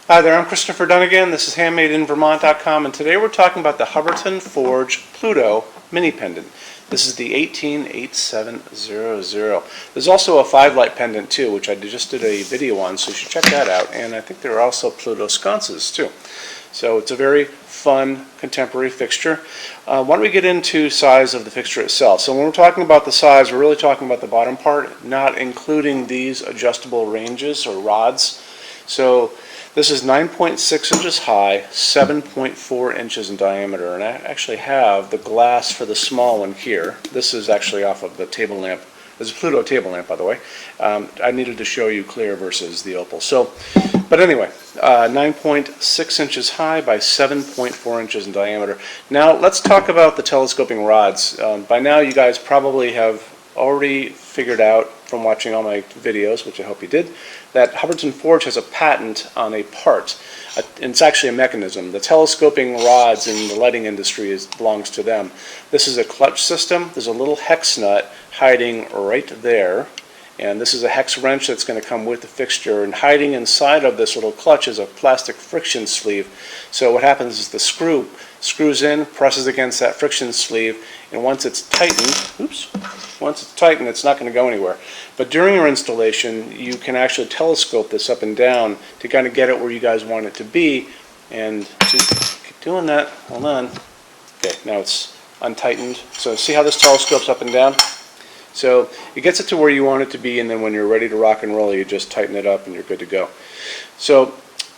Hi there, I'm Christopher Dunnigan. This is HandmadeInVermont.com, and today we're talking about the Hubbardton Forge Pluto mini pendant. This is the 188700. There's also a 5-light pendant too, which I just did a video on, so you should check that out. And I think there are also Pluto sconces too. So it's a very fun contemporary fixture. Why don't we get into size of the fixture itself? So when we're talking about the size, we're really talking about the bottom part, not including these adjustable ranges or rods. So this is 9.6 inches high, 7.4 inches in diameter, and I actually have the glass for the small one here. This is actually off of the table lamp. This is a Pluto table lamp, by the way. I needed to show you clear versus the opal. So, but anyway, 9.6 inches high by 7.4 inches in diameter. Now let's talk about the telescoping rods. By now you guys probably have already figured out from watching all my videos, which I hope you did, that Hubbardton Forge has a patent on a part. And it's actually a mechanism. The telescoping rods in the lighting industry belongs to them. This is a clutch system. There's a little hex nut hiding right there. And this is a hex wrench that's going to come with the fixture, and hiding inside of this little clutch is a plastic friction sleeve. So what happens is the screw screws in, presses against that friction sleeve, and once it's tightened, it's not going to go anywhere. But during your installation, you can actually telescope this up and down to kind of get it where you guys want it to be. And keep doing that. Hold on. Okay, now it's untightened. So see how this telescopes up and down? So it gets it to where you want it to be, and then when you're ready to rock and roll, you just tighten it up and you're good to go. So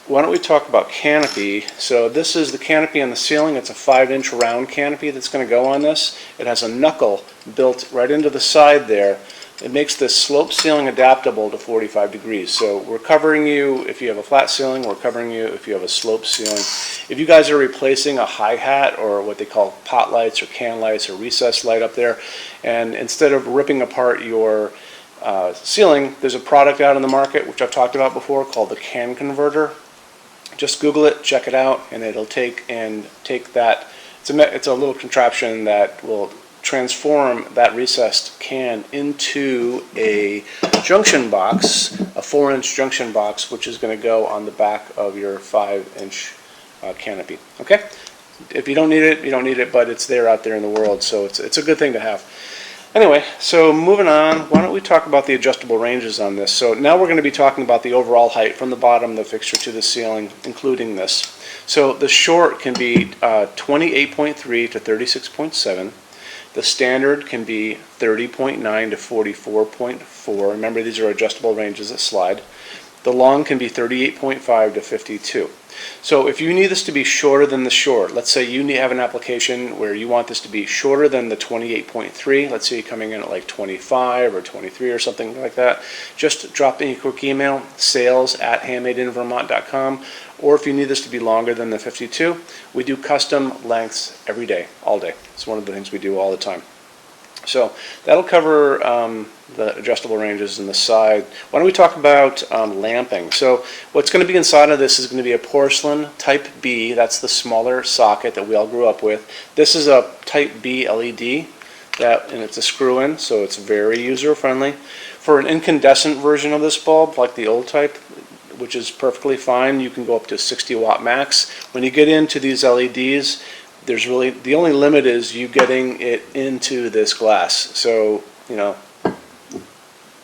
why don't we talk about canopy? So this is the canopy on the ceiling. It's a 5-inch round canopy that's going to go on this. It has a knuckle built right into the side there. It makes this slope ceiling adaptable to 45 degrees. So we're covering you if you have a flat ceiling, we're covering you if you have a slope ceiling. If you guys are replacing a hi-hat or what they call pot lights or can lights or recessed light up there, and instead of ripping apart your ceiling, there's a product out in the market, which I've talked about before, called the can converter. Just Google it, check it out, and it'll take that. It's a little contraption that will transform that recessed can into a junction box, a 4-inch junction box, which is going to go on the back of your 5-inch canopy. Okay? If you don't need it, you don't need it, but it's there out there in the world, so it's a good thing to have. Anyway, so moving on, why don't we talk about the adjustable ranges on this? So now we're going to be talking about the overall height from the bottom of the fixture to the ceiling, including this. So the short can be 28.3 to 36.7. The standard can be 30.9 to 44.4. Remember, these are adjustable ranges that slide. The long can be 38.5 to 52. So if you need this to be shorter than the short, let's say you have an application where you want this to be shorter than the 28.3, let's say you're coming in at like 25 or 23 or something like that, just drop me a quick email, sales@HandmadeInVermont.com, or if you need this to be longer than the 52, we do custom lengths every day, all day. It's one of the things we do all the time. So that'll cover the adjustable ranges and the side. Why don't we talk about lamping? So what's going to be inside of this is going to be a porcelain Type B. That's the smaller socket that we all grew up with. This is a Type B LED, and it's a screw-in, so it's very user-friendly. For an incandescent version of this bulb, like the old type, which is perfectly fine, you can go up to 60 watt max. When you get into these LEDs, there's really, the only limit is you getting it into this glass. So, you know,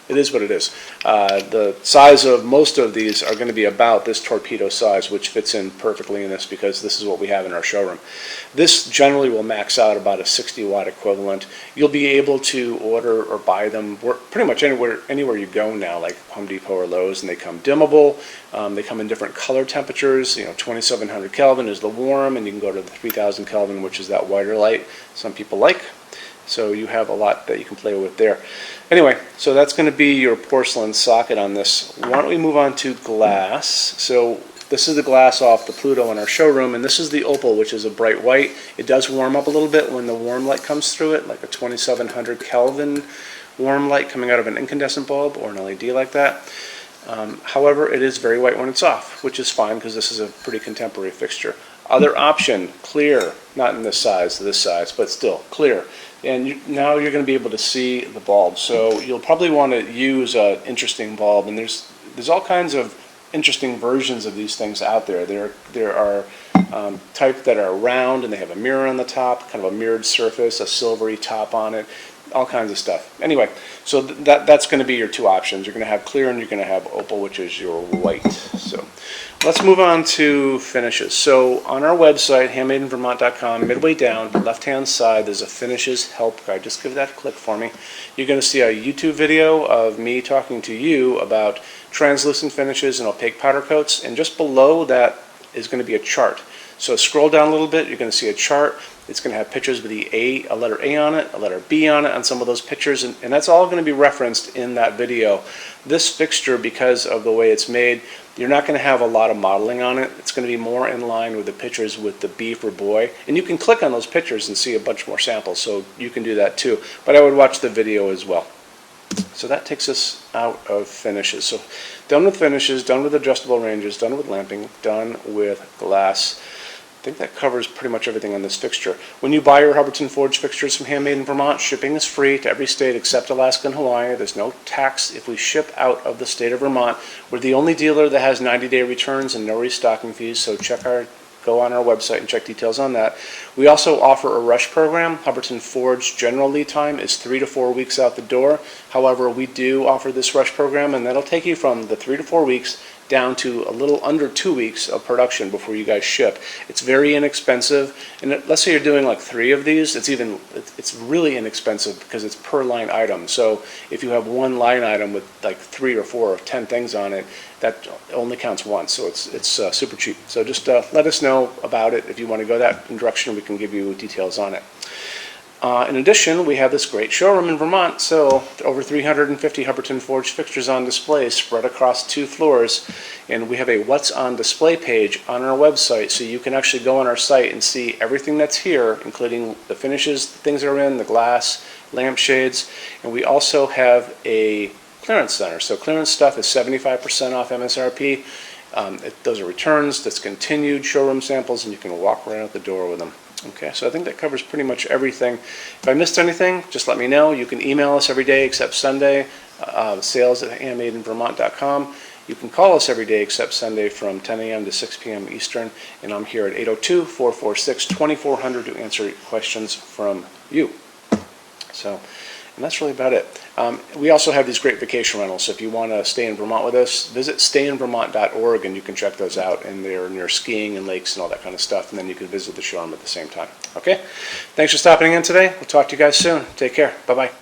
it is what it is. The size of most of these are going to be about this torpedo size, which fits in perfectly in this because this is what we have in our showroom. This generally will max out about a 60 watt equivalent. You'll be able to order or buy them pretty much anywhere you go now, like Home Depot or Lowe's, and they come dimmable. They come in different color temperatures. You know, 2700 Kelvin is the warm, and you can go to the 3000 Kelvin, which is that whiter light some people like. So you have a lot that you can play with there. Anyway, so that's going to be your porcelain socket on this. Why don't we move on to glass? So this is the glass off the Pluto in our showroom, and this is the opal, which is a bright white. It does warm up a little bit when the warm light comes through it, like a 2700 Kelvin warm light coming out of an incandescent bulb or an LED like that. However, it is very white when it's off, which is fine because this is a pretty contemporary fixture. Other option, clear, not in this size, but still clear. And now you're going to be able to see the bulb. So you'll probably want to use an interesting bulb, and there's all kinds of interesting versions of these things out there. There are type that are round and they have a mirror on the top, kind of a mirrored surface, a silvery top on it, all kinds of stuff. Anyway, so that's going to be your two options. You're going to have clear and you're going to have opal, which is your white. So let's move on to finishes. So on our website, HandmadeInVermont.com, midway down, left-hand side, there's a finishes help guide. Just give that a click for me. You're going to see a YouTube video of me talking to you about translucent finishes and opaque powder coats, and just below that is going to be a chart. So scroll down a little bit, you're going to see a chart. It's going to have pictures with a letter A on it, a letter B on it on some of those pictures, and that's all going to be referenced in that video. This fixture, because of the way it's made, you're not going to have a lot of modeling on it. It's going to be more in line with the pictures with the B for boy. And you can click on those pictures and see a bunch more samples, so you can do that too. But I would watch the video as well. So that takes us out of finishes. So done with finishes, done with adjustable ranges, done with lamping, done with glass. I think that covers pretty much everything on this fixture. When you buy your Hubbardton forged fixtures from Handmade in Vermont, shipping is free to every state except Alaska and Hawaii. There's no tax if we ship out of the state of Vermont. We're the only dealer that has 90-day returns and no restocking fees, so go on our website and check details on that. We also offer a rush program. Hubbardton Forge general lead time is 3 to 4 weeks out the door. However, we do offer this rush program, and that'll take you from the 3 to 4 weeks down to a little under 2 weeks of production before you guys ship. It's very inexpensive, and let's say you're doing like 3 of these, it's really inexpensive because it's per line item. So if you have one line item with like 3 or 4 or 10 things on it, that only counts once, so it's super cheap. So just let us know about it if you want to go that direction. We can give you details on it. In addition, we have this great showroom in Vermont, so over 350 Hubbardton forged fixtures on display spread across 2 floors, and we have a what's on display page on our website, so you can actually go on our site and see everything that's here, including the finishes, the things that are in, the glass, lampshades, and we also have a clearance center. So clearance stuff is 75% off MSRP. Those are returns, discontinued showroom samples, and you can walk right out the door with them. Okay, so I think that covers pretty much everything. If I missed anything, just let me know. You can email us every day except Sunday, sales@HandmadeInVermont.com. You can call us every day except Sunday from 10 a.m. to 6 p.m. Eastern, and I'm here at 802-446-2400 to answer questions from you. So, and that's really about it. We also have these great vacation rentals, so if you want to stay in Vermont with us, visit stayinvermont.org and you can check those out, and they're near skiing and lakes and all that kind of stuff, and then you can visit the showroom at the same time. Okay? Thanks for stopping in today. We'll talk to you guys soon. Take care. Bye-bye.